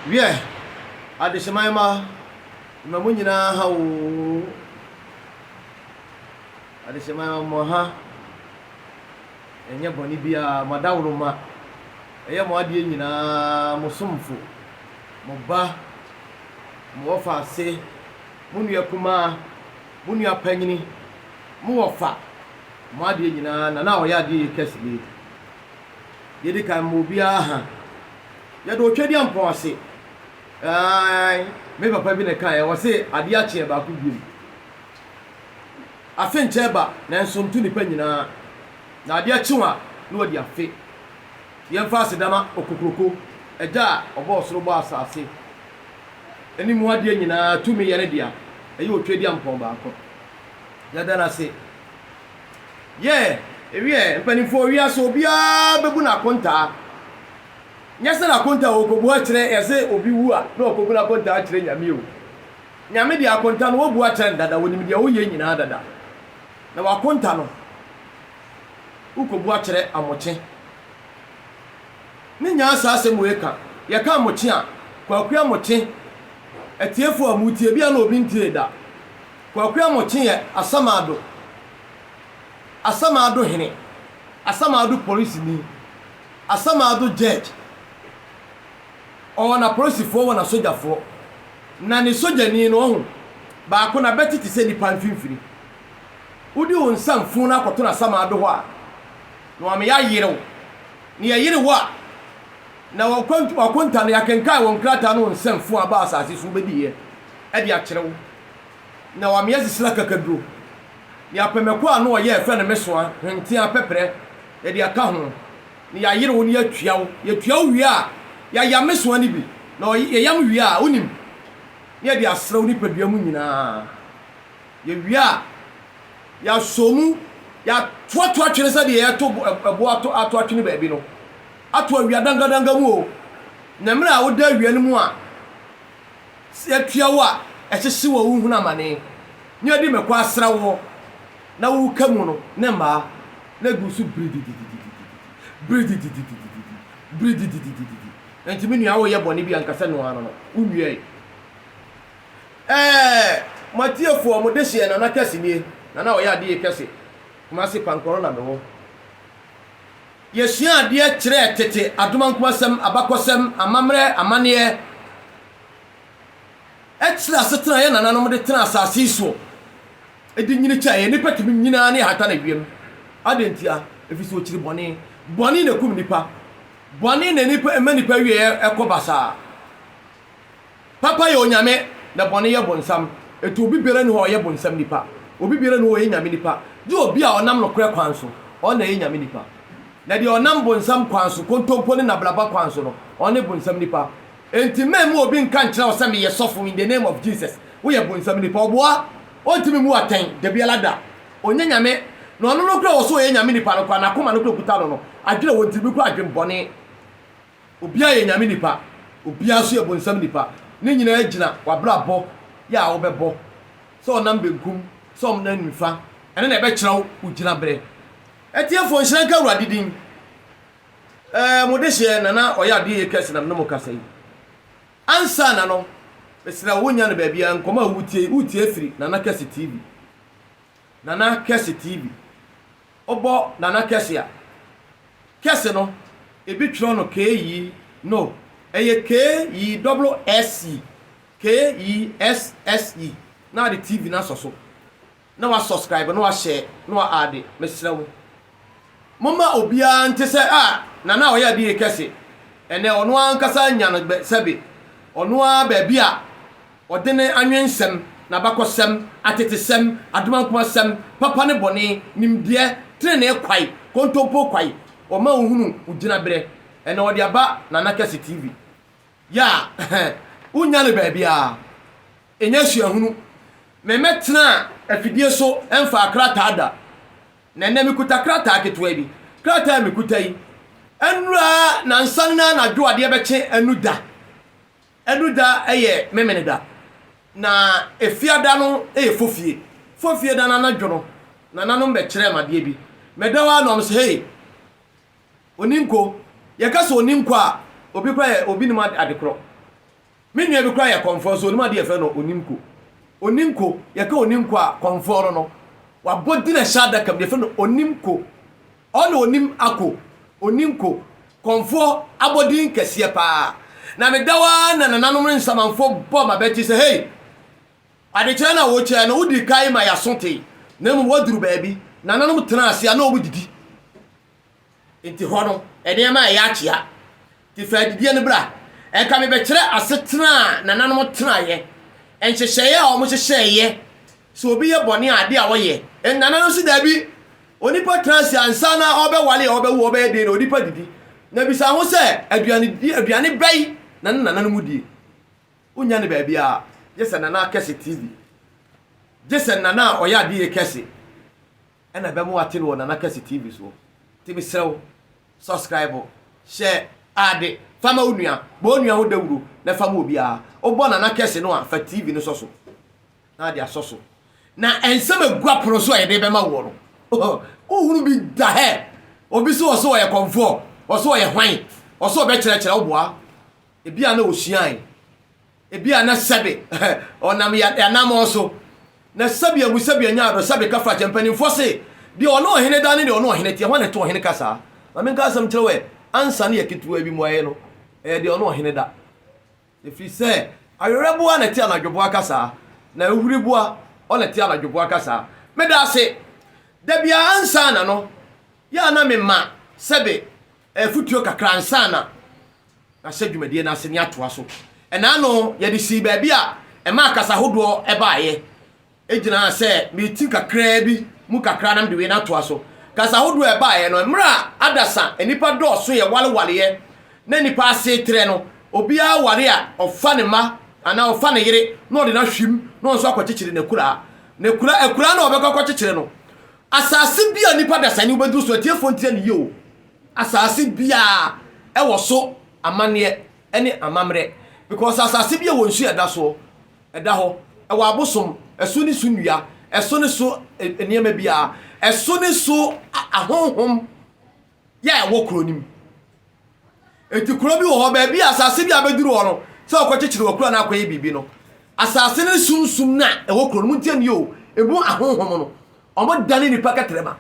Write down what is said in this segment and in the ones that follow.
Yeah, Adishamaima, Mamunina, how Adishamaima Moha, and Yabonibia, Madauruma, Ayamadina, Mosumfu, Moba, Mofa, say, Munia Kuma, Munia Penny, Muafa, Madina, and now Yadi Kesse. Yedika Mubia, Yado Chedian Posse. Me papa bi ne kan e wo se ade a che ba ku bi afe nche ba na nso mtu nipa nyina na ade a chiwa na odi afe ye mfa sedama okokroko eja obo soro bo asase eni mu ade nyina tumi ye ne dia eyi otwedi ampon ba ko ya dana se ye ewie mpanifo wi aso obia bebu na konta nyese na konta okobu a kire ese obi wu a na okobu na konta a kire nyame o nyame dia konta no obu a kire dada woni dia wo ye nyina dada na wa konta no ukobu a kire amoche ni nya asase mu eka ye ka amoche a kwaku amoche etiefo amutie bia na obi ntie da kwaku amoche ye asamado hene asamado police ni asamado judge na police fo na soldier fo na ni soldier ni no ho ba ko na beti ti se ni panfimfiri udi won samfu na akoto na asamado ho a no am ya yire ni ya yire ho a na wakonta na yakenkai won krata no samfu aba asase so bedi e dia kyerewo na wa me yesisila kakaduro ni apemeko a no ye fe ne mesoa ntia pepere e dia ka ho ni ya yire wo ni atuawo wi a ya yamesoa ni bi na ye yam wi a onim ni dia asrew ni padua mu nyina ye wi a ya somu ya toato atwene sa de ye to ebo ato atwene ba bi no ato awia dangadanga mu o na mra a woda awia ni mu a se atuawo a ehyehe wo hu na mane ni adi mekwa asrewo na wo kamu no ne ma na gusu bridi enti menu awo ye boni bi ankasa no ano no uwie matiefo mo dehye na Kesse nie na wo ya de Kesse Kumasi Pankrono na mewo yesua ade kire TETE adomankomasem abakosem amamre amane ekira setena ye nananom de tena asase so edi nyini cha ye nipa timi nyina ne hata na wiem adentia efisi okiri boni na kum nipa boni na nipa emanipa wie ekobasa papa ye onyame na boni ye bonsam etu obi bere ne ho ye bonsam nipa obi bere ne ho ye nyame nipa di obi a onam no kure kwanso ona ye nyame nipa na di onam bonsam kwanso kontompo ne na blaba kwanso no ona bonsam nipa enti memu obi nka nkyira wo me ye sofo in the name of Jesus wo ye bonsam nipa oboa ontimi mu aten de bialada onye nyame no ono no kura wo so ye nyame nipa no kwa na koma no kura kuta no adwere wo ntimi kura adwembone obia ye nyame nipa obia so ye bonsam nipa ne nyina agina wabrabo ya wo bebo so onam benkum so om na nifa ene na ebe kyerɛw ugina bere etiefo nhyiranka wuradidin modehye nana oya de ye Kesse na no mokasai ansa na no besira wonya no ba bia nkoma wutie firi nana Kesse TV nana Kesse TV obo nana Kesse a Kesse no ebi twro no KE no eye KESSE KESSE na the TV na so na wa subscribe na wa share na wa add mesira wo mama obia nte se nana oya de Kesse ene ono ankasa nya no sebe ono a ba bia odene anwensem na bakosem atetesem adomankomasem papa ne bone nimde trene kwai kontompo kwai o ma ohunu ugina bere ene odi aba nana Kesse TV ya unya ne ba bia enya suahunu memetena afidie so emfa akrata ada na nne mikuta krata ketwa bi krata mikuta yi enura na nsanna na dwo ade beche enuda eye memeneda na efiada no fofie da na dwono na nanom be kire made bi medawa no mse hey oninko ye ka so oninko a obi kwa obi nima adekro me nua bi kra ya comfort so onima de efe no onimko ya ka onimko a comfort no wa body na shada kam de efe no onimko ono onim ako onimko comfort abodi nkese pa na me dawa na nananom nsamanfo bo ma beti say hey ade kire na wo kire no udi kai ma ya sonte na mu waduru baabi nananom tena ase na obu didi enti hono ede ma ya chia ti fa didi ne bra e ka me be kire asetena nananom tena ye enhyehye a o mo hyehye so obi ye bone ade a wo ye nananom si dabi onipa tena ase ansa na obe wale obe wo obe de na onipa didi na bisa ho se aduane bai nananom mu die unya ne baabi a Jesse nana Kesse TV. Jesse nana oya di Kesse. Ena be mo ate no nana Kesse TV so. Tibi sew subscribe, share, add, fama unua, bo unua ho dawuro na fama obi a. Obo nana Kesse no a fa TV no so. Na dia so. Na ensem agua pro so ye de be ma wo no. Ohunu bi da he. Obi so ye comfort, so ye hwan, so be kire oboa. Ebi a na osuan. Ebi ana sabe onam ya nam oso na sabe abusabe anya ado sabe ka fa champani fose de ono ohene dane de ono ohene tie hwane to ohene kasa ma men ka sam kirewe ansa ne yakitu abi moye no de ono ohene da efi se ayorebu ana tie na dwobo akasa na ehuribu a ona tie na dwobo akasa me da se da bia ansa na no ya na me ma sabe futuo kakra ansa na dwumade na ase ne atoa so ena no ye de si baabi a e ma kasa hodo e baaye ejina se mi tin kakra bi mu kakra nam de we na to aso kasa hodo e baaye no mra adasa enipa do so ye wale ye na nipa ase tre no obi a ware a ofa ne ma ana ofa ne yire no de na hwim no so akwachichire ne kura na obekọ kwachichire no asase bia nipa dasa ni obedu so tiefo ntia ne yo asase bia e wo so amane ene amamre because asase bia wonsu eda so eda ho e wa abosom eso ni sunua eso ni so eniema bia eso ni so ahonhom ya e wo kronim enti kro bi wo ho ba bia asase bia beduru ho no se okochichire wo kro na akoye bibi no asase ni sunsum na e wo kronim ntia ni o ebu ahonhom no omo dane ni pakatrema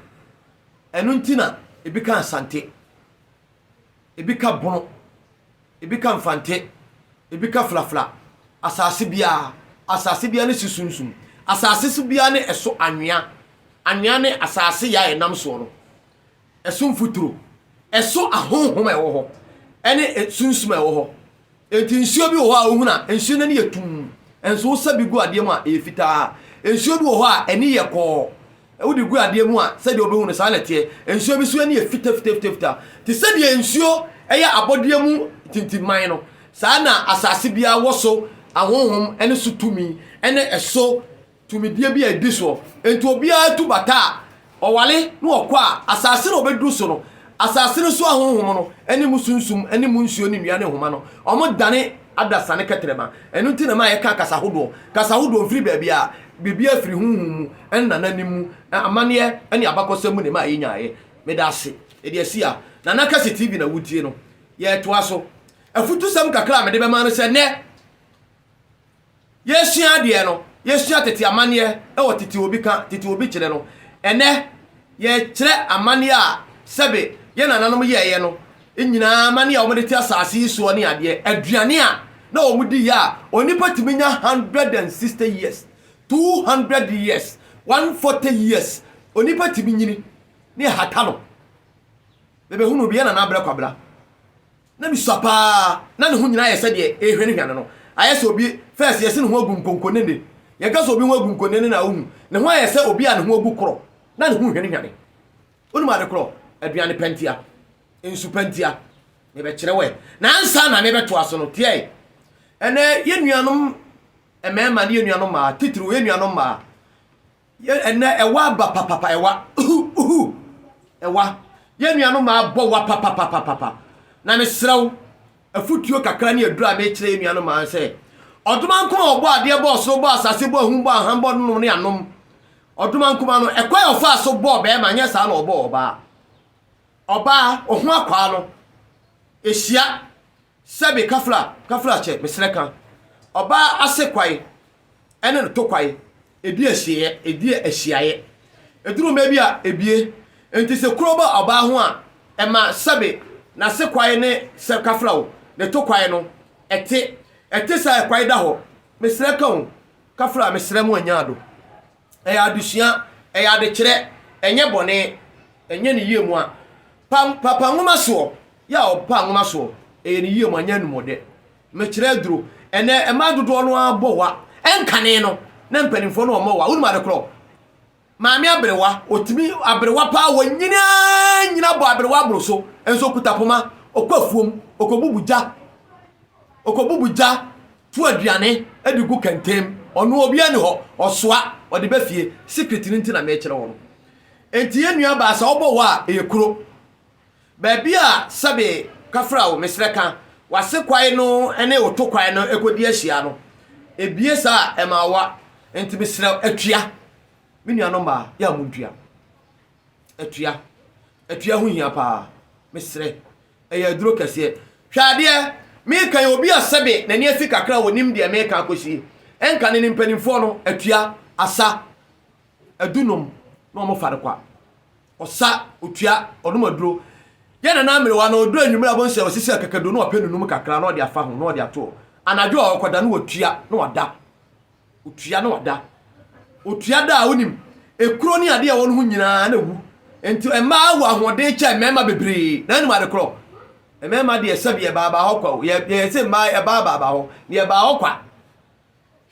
enu ntina ebika asante ebika bono ebika mfante ebika flafla asase bia ne susunsum asase bia ne eso anwea ne asase ya enam so no eso mfuturo eso ahonhom ewo ho ene sunsum ewo ho enti nsuo bi wo ho a ohuna nsuo ne yetum enso sabi gu ade mu a efita nsuo bi wo ho a eni ye ko wodi gu ade mu a sede obehunu sa na tie nsuo bi so eni efita ti sede nsuo eya abodie mu tintiman no sana asase bia woso ahonhom ene so tumi ene eso tumi die bia ediso enti obia tu bata owale no okwa asase no obedu so no asase no so ahonhom no ene musunsum ene munsuo ni nua ne homa no omo dane adasa ne ketrema enu ntina ma ye ka kasa hodo mfiri bia bibia firi hunhum ene nananimu amane ene abakosam ne ma ye nyaaye medase edi asia na Kesse TV na wutie no ye to aso afutu sam kakra me de be ma no se ne yesua de no yesua tete amane e wo tete obi kire no ene ye kire amane a sebe ye nananom ye no enyina amane a wo de ti asase so ne ade aduane a na wo mudi ya onipa timinya 160 years 200 years 140 years onipa timinyini ne hatano bebe hunu bi na abra kwabra na mi sapa na ne hu nyina ye se de ehwe ne hwane no ayese obi first yese ne hu agu nkonkonene ye ka so obi hu agu nkonkonene na hu ne hu ayese obi a ne hu agu kro na ne hu hwane hwane onu ma de kro aduane pentia ensu pentia me be kire we na ansa na me be to aso no tie ene ye nuanom emema ne ye nuanom ma titiri ye nuanom ma ye ene ewa ba papa ewa ye nuanom ma bo wa papa na me sraw afutuo kakra ne adura me kire ye nuanom ma se oduman ko obo ade bo so bo asase bo hu bo han bo no ne anom oduman kuma no ekwa ofa so bo be ma nya sa na obo oba ohu akwa no ehia sebe kafla che mesreka oba ase kwai ene no to kwai edi ahyiaye eduru ma bia ebie enti se kuro ba oba ho a ema sabe na se kwai ne se kafrawo ne to kwai no ete sa kwai da ho mesre ka ho kafra mesre mu anyado eya adusua eya ade kire enye bone enye ne yie mu a papa ngoma so ya opa ngoma so eye ne yie mu anya nu mode me kire duro ene ema dodo no abowa enkane no na mpanimfo no omowa wonu ma de kro maami abrewa otimi abrewa pa nyina bo abrewa bro so enso kutapoma okwafuom okobubuja tu aduane adigu kantem ono obi ani ho osoa ode bafie secret ni ntina me kire wo enti enua ba sa obowa eyekuro ba bia sabe kafra wo mesreka wase kwai no ene oto kwai no ekodi ahia no ebie sa emawa enti mesra atua minua no ma ya mudua atua hu hia pa mesre eya duro kase hwade mi kan obi asabe na ni afi kakra wonim de me kan akosi enka ne mpanimfo no atua asa adunum no mo fare kwa osa otua onumaduro ye na na merewa na odo anwumra bonse osisi akakado no openunum kakra no de afa ho no de ato anajo okoda no otua no wada otua no wada otua da wonim ekuro ni ade a won hu nyina na wu enti ema awu ahode cha mema bebre na ni made kro mema de esabi e baba ho kwa ye se ma e baba ho ne e ba ho kwa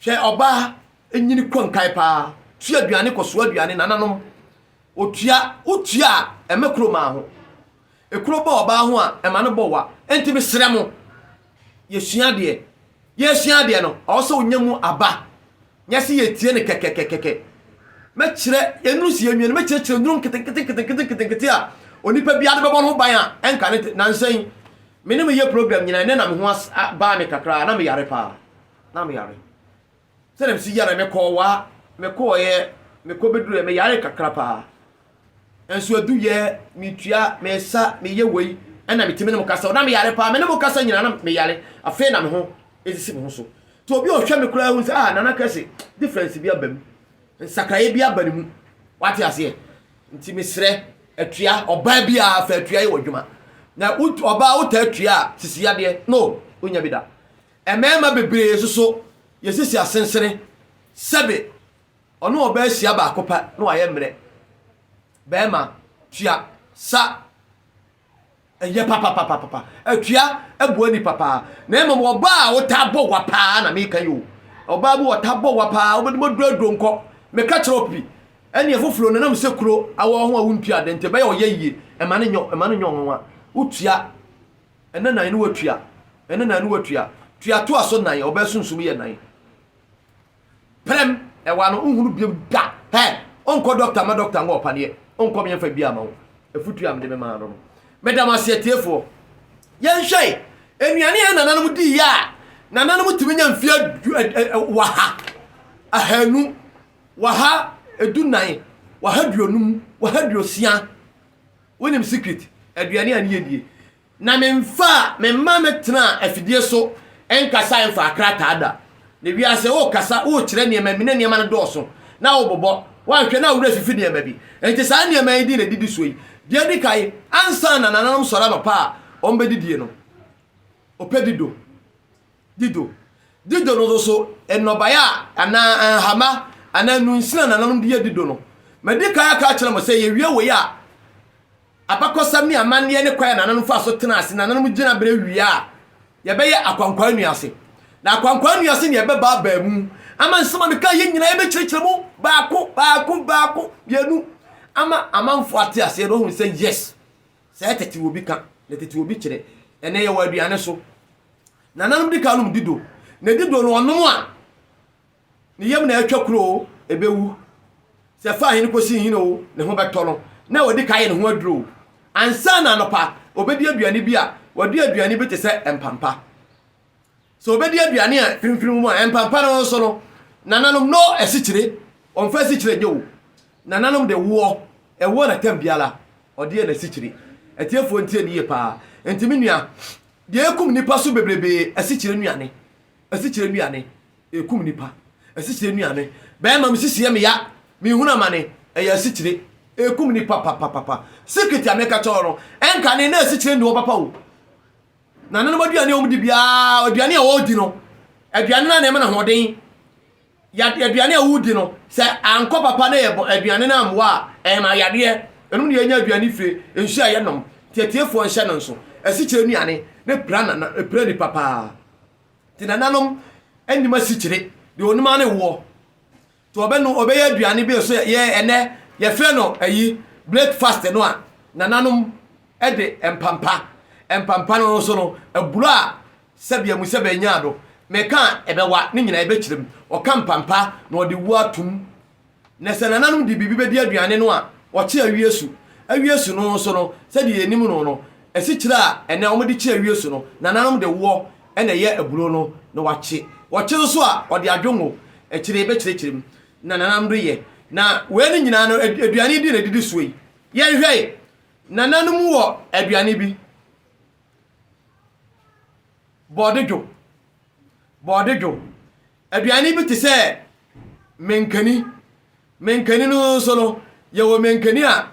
hwe oba enyini konkai pa tua aduane koso aduane nananom otua emekro ma ho ekuro ba oba ho a ema no bowa enti be sremo yesua de no also onyamu aba nyase yetie ne kekekekeke mechire enusi enwie ne mechire nrum ketekete a onipa bia de bebo no ban a enka ne nansan menim ye program nyina ne na me ho ba me kakra na me yare pa na me yare se dem si yare me ko beduru me yare kakra pa enso adu ye mitua me sa me ye wei ena metime ne mo kasa na me yare pa me ne mo kasa nyina na me yare afi na me ho ezisi me ho so to obi ohwa me kura hu se nana Kesse difference bi abam nsakraye bi abanimu wati ase nti mesre atua oba bi a fa atua ye wodwuma na oba uta atua sisiya de no onya bi da emema bebre so yesisi asensere sebe ono oba asia ba akopa no aye mre bema tua sa eye papa atua abuani papa na emom oba a uta bo wa pa na me kan yo oba bu uta bo wa pa obedimo duro nko me ka tropi eni efofuro na nam sekuro awo ho a wuntua de nte be ye oyeye ema ne nyo nwa utua ena nan ne watua ena nan ne watua tua to aso nan oba sunsum ye nan prem e wa no nhuru biem da onko doctor ma doctor ngo opane onko me fa bia ma wo efutua am de me ma no medam asietiefo ye nhwei enuane ya nananum di ya nananum timinya mfia waha ahanu waha edunan waha duonum waha duosia wonim secret aduane ani yedie na memfa memma metena afidie so enkasa emfa akrata ada ne wiase o kasa o kire ne mamine ne ma no doso na wo bobo wanhwe na wura fifi ne ma bi enti sa ne ma di na didi so yi die di kai ansa na nananum sora no pa ombedidie no opedido dido no so enobaya ana hama ana nunsina nananum die dido no medika aka kire mo se ye wie we ya abakosam ni amane ne kwaya nananum fa so tena ase nananum gina bere wie a ye be ye akwankwa nuase na akwankwa nuase ne ye be ba ba mu ama nsema me ka ye nyina ye be kirikire mu baako bienu ama amanfo ate ase no hu se yes se tete wo bi ka ne tete wo bi kire ene ye wa aduane so nananum dika num dido ne dido no onom a ne yem na atwa kuro ebewu se fa hin kosi hin no ne ho beto no na wodi kaye ne ho aduro ansa na nopa obedi aduane bi a wodi aduane bi te se empampa so obedi aduane a finfin mu empampa no so no nananum no esikire onfa esikire nyewo nananum de wo ewo na tambiala odi e na esikire etiefo ntie ni ye pa enti menua de ekum nipa so bebrebe esikire nuane asikyire nuane ekum nipa asikyire nuane be ma msisiye me ya me huna mane eya asikyire ekum nipa papa secret ameka choro enka ne na asikyire ndi wo papa wo na nanu aduane o mudi bia aduane a wo di no aduane na me na hoden ya aduane a wo di no se anko papa na yebo aduane na amwa ma yade enum ne nya aduane fire ensu aye nom tietefo nhyɛ no nso asikyire nuane ne pra ni papa ti nananom enima sikyire de onuma ne wo to obey aduane bi so ye ene ye fe no ayi breakfast no a nananom ede empampa no so no aburu a sabia mu sebe nya do meka ebewa ne nyina ebekirem o kampampa na ode wu atum ne se nananom de bibi be di aduane no a o che awiesu no so no se de enim no asikyire a ene o de che awiesu no nananom de wo ene ye aburo no na wache so a ode adwongo ekire ebekirem na nanam do ye na we ni nyina no aduane di na didi suoi ye hwei nananum wo aduane bi bodedwo aduane bi te se menkani no so no ye wo menkani a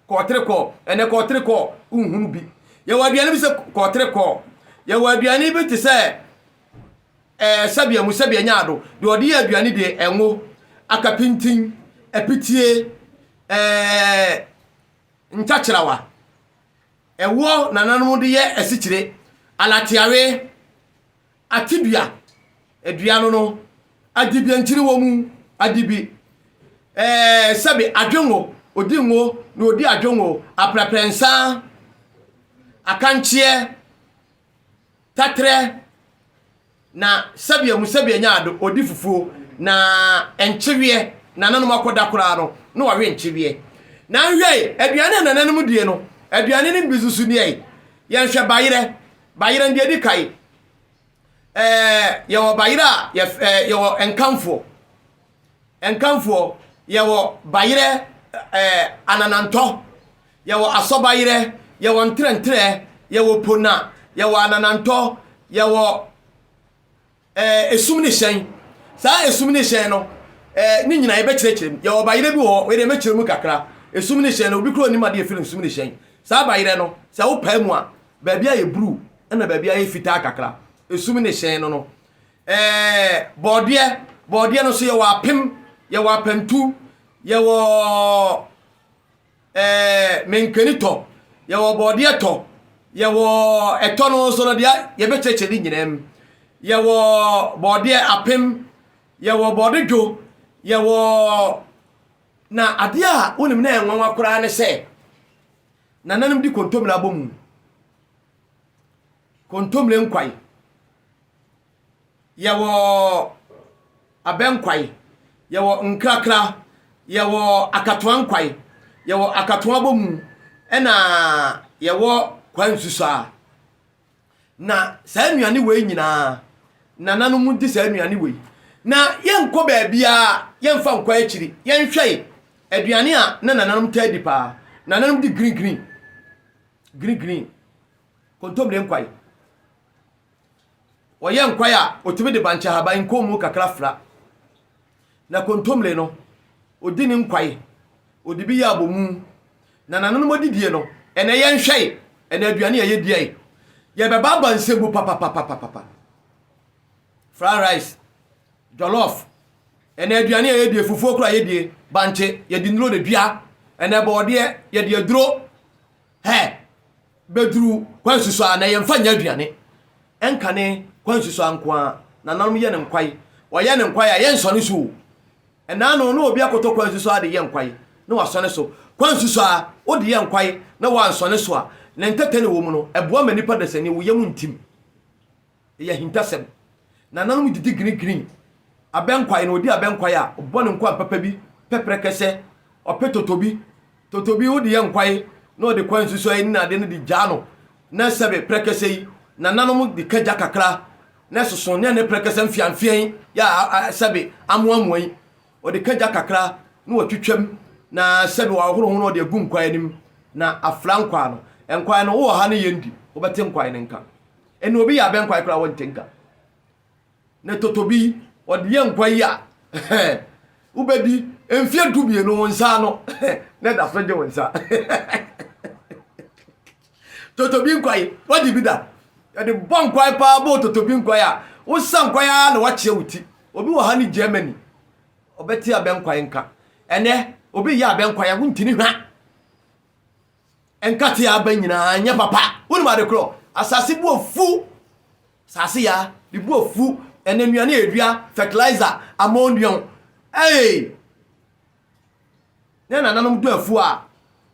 kotreko ene kotreko unhunu bi ye wo aduane bi se kotreko ye wo aduane bi te se sabia musabia nyaado de ode ya aduane de enwo akapintin epitie ntakyerawa ewo nananom de ye asikyire alatiawe atibia aduano no adibia nkyiri wo mu adibi sabi adwongo odingo na odi adwongo apraprensa akanchie tatre na sabia musabia nyaado odi fufuo na enchewie nananom akoda kora no na wawe enchewie na hwei aduane nananom die no aduane ne bizusu ne ye hwe bayire ndie di kai ye wo bayire ye wo enkamfo ye wo bayire anananto ye wo asobayire ye wo ntrentre ye wo pona ye wo anananto ye wo esumni shen sa esumni shen no ni nyina ye be kirekirem ye wo bayire bi wo we de mekirem mu kakra esumni shen no obi kro ni ma de film esumni shen sa bayire no sa wo pa mu a ba bia ye blue na ba bia ye fita kakra esumni shen no bode no so ye wo apem ye wo apantu ye wo menkanito ye wo bode to ye wo eto no so no dia ye be kirekirem nyinem ye wo bode apem ye wo bode dwo ye wo na ade a wonim na enwanwa kora ne se nananim di kontomle abomu kontomle nkwai ye wo abenkwai ye wo nkrakra ye wo akatoa nkwai ye wo akatoa abomu ena ye wo kwansusa na sa nuane we nyina nananom di sa nuane we na yenko ba bia yemfa nkwa akiri yenhwei aduane a na nananom tadi pa nananom di green kontomle nkwai oye nkwai a otumi de bancha haba nkomu kakra fra na kontomle no odi ni nkwai odi bi ya abomu na nananom odidie no ene yenhwei ene aduane a yedie ye beba bansebu papa fried rice jollof ene aduane a yedie fufuo kura yedie banche yedi nro de dua ene bode yedi aduro bedru kwansuso na yemfa nya aduane enkane kwansuso ankoa na nanom ye ne nkwai oye ne nkwai a yensone so ena no no obi akoto kwansuso ade ye nkwai na wasone so kwansuso a ode ye nkwai na wansone so a na ntetene wo mu no eboa manipa desani wo yemu ntim ye hintasem na nanom didi green abenkwai na odi abenkwai a obone nkwa papa bi pepre kese opetotobi odi ye nkwai na odi kwansuso ayi na de ne di jano na sebe prekese yi na nanom di kaja kakra na soso ne prekese mfiamfian ya sebe amoamoan odi kaja kakra na watwetwam na sebe wa horo na odi agu nkwai nim na afra nkwa no enkwai no wo ha ne yendi obete nkwai ne nka ene obi ya ben kwai kra won tenka ne totobi odi ye nkwai ya ubedi emfie dubie no wonsa no ne da so je wonsa totobi nkwai wodi bi da de bon kwai pa bo totobi nkwai a wo san kwai a na wa che wuti obi wo ha ni Germany obeti aben kwai nka ene obi ya aben kwai a wuntini hwa enkati aben nyina anya papa woni ma de kro asase bu ofu sase ya di bu ofu ene nuane edua fertilizer ammonium na nanom do afu a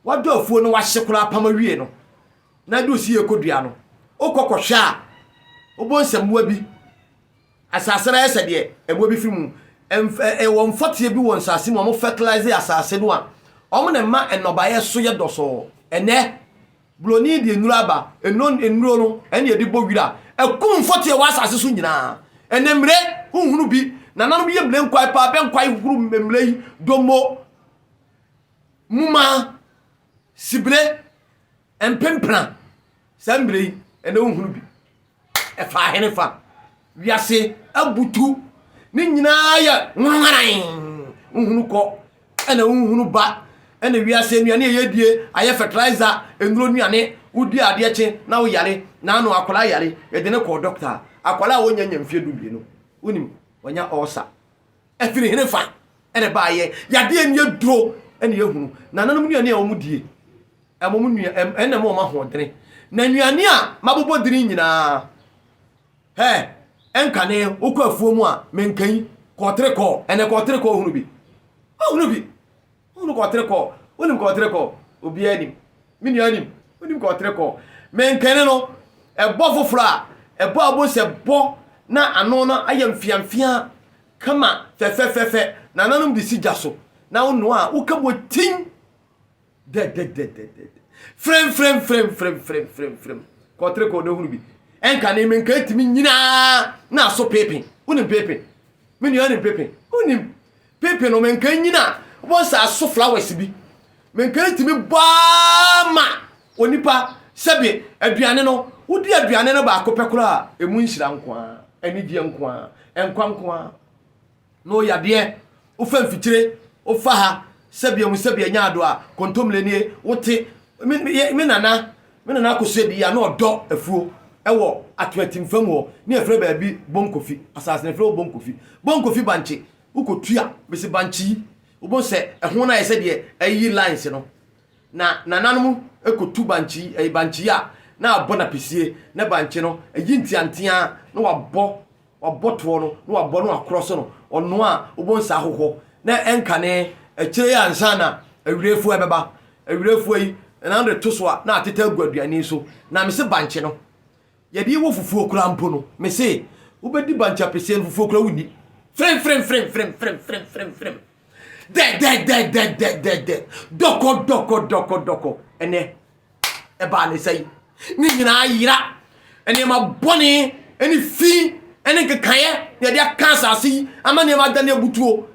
wado afu no wa hyekura pama wie no na do si ekodua no okokohwa obonsam bi asase na yesa de ebo bi fimu won fotie bi won sase mo fertilizer asase no a omo na ma enobaye so ye doso ene bloni de nuru aba enuro no ene de bowira ekum fotie wa asase so nyina ene mre hunhunu bi na nanom ye mle nkwai pa be nkwai huru memle domo muma sibre empempra sambre ene hunhunu bi efa henefa wiase abutu ni nyina ya nwaran hunhunu ko ene hunhunu ba ene wiase nuane ye die aye fertilizer enuro nuane udi ade che na wo yare na anu akola yare ye de ne ko doctor akola wo nyanya mfie dubie no unim wanya osa efiri henefa ene ba ye yade ene duro ene ye hunu na nanum nuane a wo mudie emom nua ene mo ma hodere na nuane a mabobo diri nyina enkane ukọ afuo mu a menkan kotre ko ene kotre ko hunu bi hunu kotre ko onim kotre ko obi anim mini anim onim kotre ko menkan no ebo fofora ebo abose bo na ano no ayamfiamfia kama fefefefe na nanum di sijaso na onu a ukabo tin frem kotre ko no hunu bi enka na menka timi nyina na so pepe unim pepe mini ani pepe unim pepe no menka nyina wo sa so flowers bi menka timi bama onipa sebe aduane no wodi aduane no ba akopekura emu nhira nkoa ani die nkoa enkwa nkoa no yade wo fa mfitire wo fa ha sebe mu sebe nyaado a kontomlenie wote me nana akosedi ya na odo afuo ewo atwetim fam ho ne efre ba bi bonkofi asasene efre bonkofi banchi ukotua bese banchi ubon se ehun na yese de ayi lines no na nanom ekotu banchi banchi ya na abona pesie na banchi no ayi ntiantia na wabɔ to no na wabɔ no across no ono a ubon sa hoho na enkane ekire ya ansa na awirefu ebeba awirefu yi na ndo to so na ateta aguaduane so na me se banchi no yedi wo fufuo kura mpo no me se ubedi bancha pese fufuo kura wuni frem de doko ene e ba ne sei ni nyina yira ene ma boni ene fi ene kekaye yedi akansa asi ama ne ma dane butuo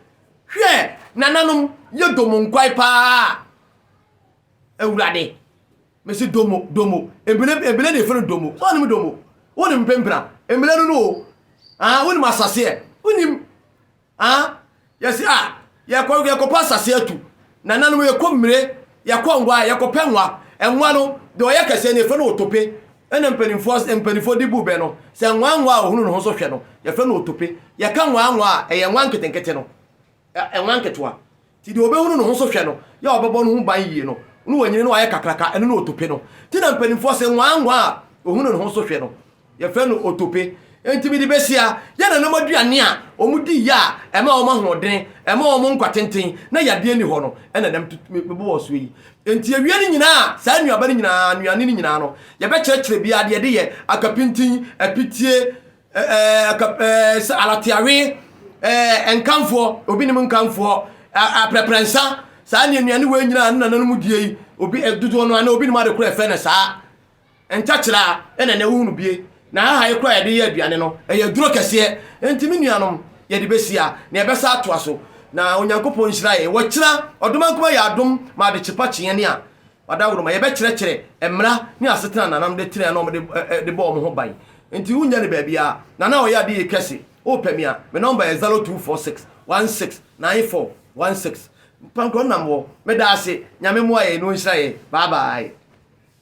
hwe nananom yedomo nkwai pa ewurade mesi domo ebele de fere domo so anim domo wonim pempra emele no wonim asase wonim yesi yakọ pasase atu na nanu yekomire yakọ ngwa yakopenwa enwa no de oya kase ne fere otope ene mpanifo di bube no se nwa ohunu no so hwe no ye fere no otope ye ka nwa eye nwa nketenkete no enwa nketwa ti de obehunu no so hwe no ya obebo no hu ban yie no nu wanyine no aye kakraka ene no otope no ti na mpanifo se nwa ohunu no so hwe no ye fere no otope enti di besia ya na no aduane a omudi ya ema o mahuden ema o nkwatenten na yade ni ho no ena nam mebo wo so yi enti awie ni nyina saa nuaba ni nyina nuane ni nyina no ye be kyerkyere bia de ye akapintin apitie alatiawe enkamfo obi ni nkamfo apreprensa saa ne nuane we nyina na nanum die obi edudo no ana obi ni ma de kura efe na saa enkyakira ena na wu no bie na ha ye kura ye aduane no eye duro kese entimi nuanom ye de besia na ye besa ato aso na onyankopon nhira ye wo kira odomankoma ya adom ma de chipa chiene a wadaworo ma ye be kyerkyere emra ni asetena nanam de tire na de bo mo ho ban nti wunya ne baabi na o ya de Kesse o pɛ a me number is 0246 169416 Pankrono nam wo me da ase nyame mo aye no nhira ye bye bye